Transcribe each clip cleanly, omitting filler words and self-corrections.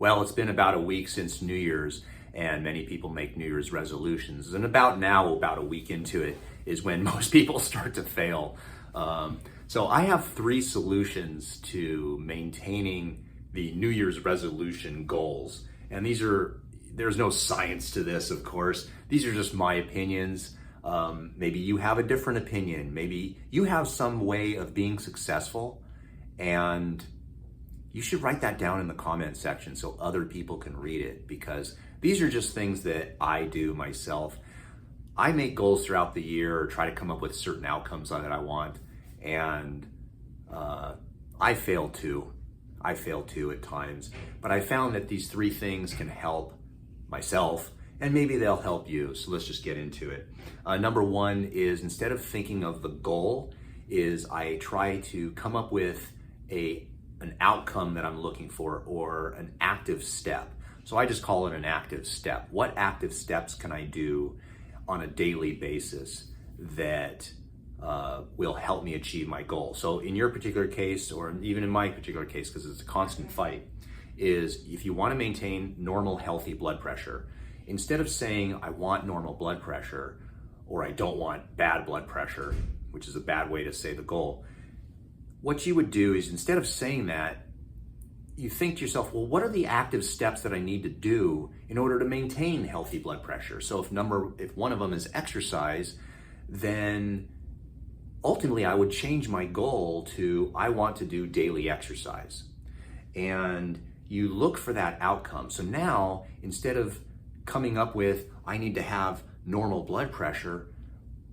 Well, it's been about a week since New Year's, and many people make New Year's resolutions. And about a week into it, is when most people start to fail. So I have three solutions to maintaining the New Year's resolution goals. And there's no science to this, of course. These are just my opinions. Maybe you have a different opinion. Maybe you have some way of being successful, and you should write that down in the comment section so other people can read it, because these are just things that I do myself. I make goals throughout the year or try to come up with certain outcomes that I want, and I fail too. I fail too at times, but I found that these three things can help myself, and maybe they'll help you. So let's just get into it. Number one is, instead of thinking of the goal, is I try to come up with an outcome that I'm looking for, or an active step. So I just call it an active step. What active steps can I do on a daily basis that will help me achieve my goal? So in your particular case, or even in my particular case, because it's a constant fight, is if you want to maintain normal, healthy blood pressure, instead of saying I want normal blood pressure, or I don't want bad blood pressure, which is a bad way to say the goal, what you would do is, instead of saying that, you think to yourself, well, what are the active steps that I need to do in order to maintain healthy blood pressure? So if one of them is exercise, then ultimately I would change my goal to, I want to do daily exercise. And you look for that outcome. So now, instead of coming up with, I need to have normal blood pressure,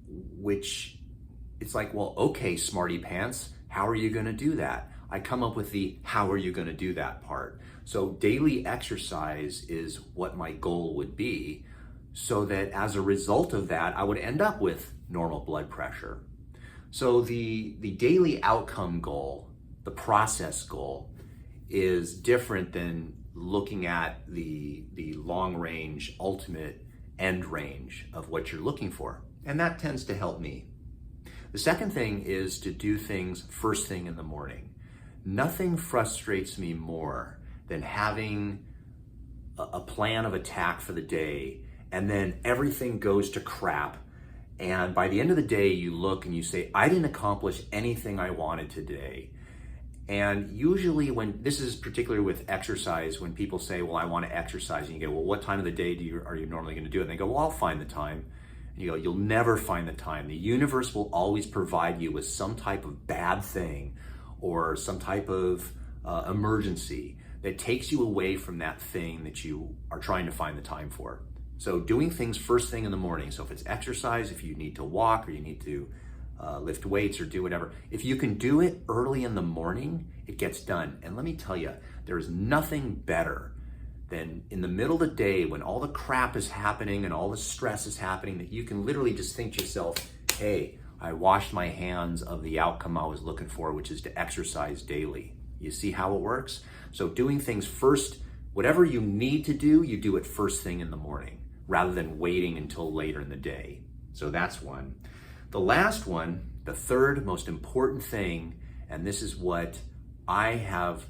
which it's like, well, okay, smarty pants, how are you going to do that? I come up with the how are you going to do that part. So daily exercise is what my goal would be, so that as a result of that, I would end up with normal blood pressure. So the daily outcome goal, the process goal, is different than looking at the long range, ultimate end range of what you're looking for. And that tends to help me. The second thing is to do things first thing in the morning. Nothing frustrates me more than having a plan of attack for the day, and then everything goes to crap. And by the end of the day, you look and you say, I didn't accomplish anything I wanted today. And usually, when this is particularly with exercise, when people say, well, I want to exercise, and you go, well, what time of the day are you normally going to do it? And they go, well, I'll find the time. And you go, you'll never find the time. The universe will always provide you with some type of bad thing, or some type of emergency that takes you away from that thing that you are trying to find the time for. So doing things first thing in the morning. So if it's exercise, if you need to walk, or you need to lift weights, or do whatever, if you can do it early in the morning, it gets done. And let me tell you, there's nothing better than in the middle of the day, when all the crap is happening and all the stress is happening, that you can literally just think to yourself, hey, I washed my hands of the outcome I was looking for, which is to exercise daily. You see how it works? So doing things first, whatever you need to do, you do it first thing in the morning, rather than waiting until later in the day. So that's one. The last one, the third most important thing, and this is what I have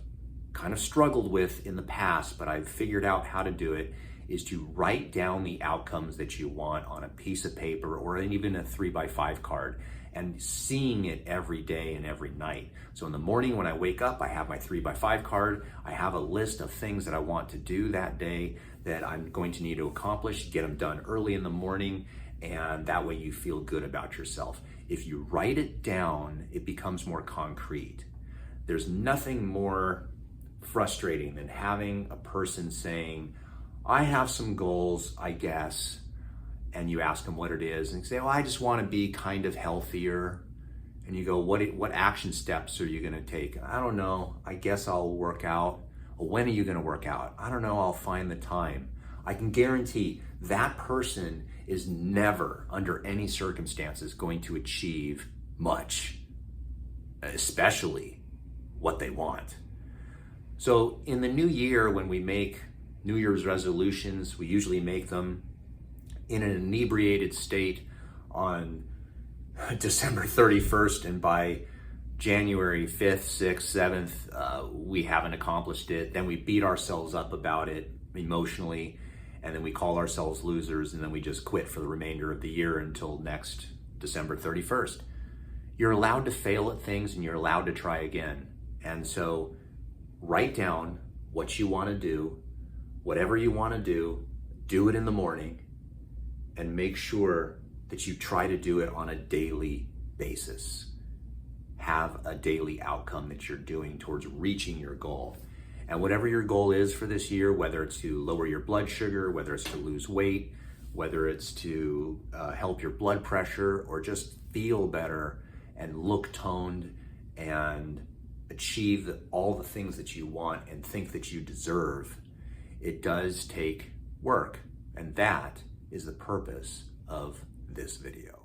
kind of struggled with in the past, but I've figured out how to do it, is to write down the outcomes that you want on a piece of paper, or even a 3x5 card, and seeing it every day and every night. So in the morning when I wake up, I have my 3x5 card. I have a list of things that I want to do that day that I'm going to need to accomplish, get them done early in the morning, and that way you feel good about yourself. If you write it down, it becomes more concrete. There's nothing more frustrating than having a person saying, I have some goals, I guess, and you ask them what it is, and you say, well, I just want to be kind of healthier. And you go, what action steps are you going to take? I don't know. I guess I'll work out. Well, when are you going to work out? I don't know. I'll find the time. I can guarantee that person is never, under any circumstances, going to achieve much, especially what they want. So in the new year, when we make New Year's resolutions, we usually make them in an inebriated state on December 31st, and by January 5th, 6th, 7th, we haven't accomplished it. Then we beat ourselves up about it emotionally, and then we call ourselves losers, and then we just quit for the remainder of the year until next December 31st. You're allowed to fail at things, and you're allowed to try again. And so write down what you want to do, whatever you want to do it in the morning, and make sure that you try to do it on a daily basis. Have a daily outcome that you're doing towards reaching your goal. And whatever your goal is for this year, whether it's to lower your blood sugar, whether it's to lose weight, whether it's to help your blood pressure, or just feel better and look toned and achieve all the things that you want and think that you deserve, it does take work. And that is the purpose of this video.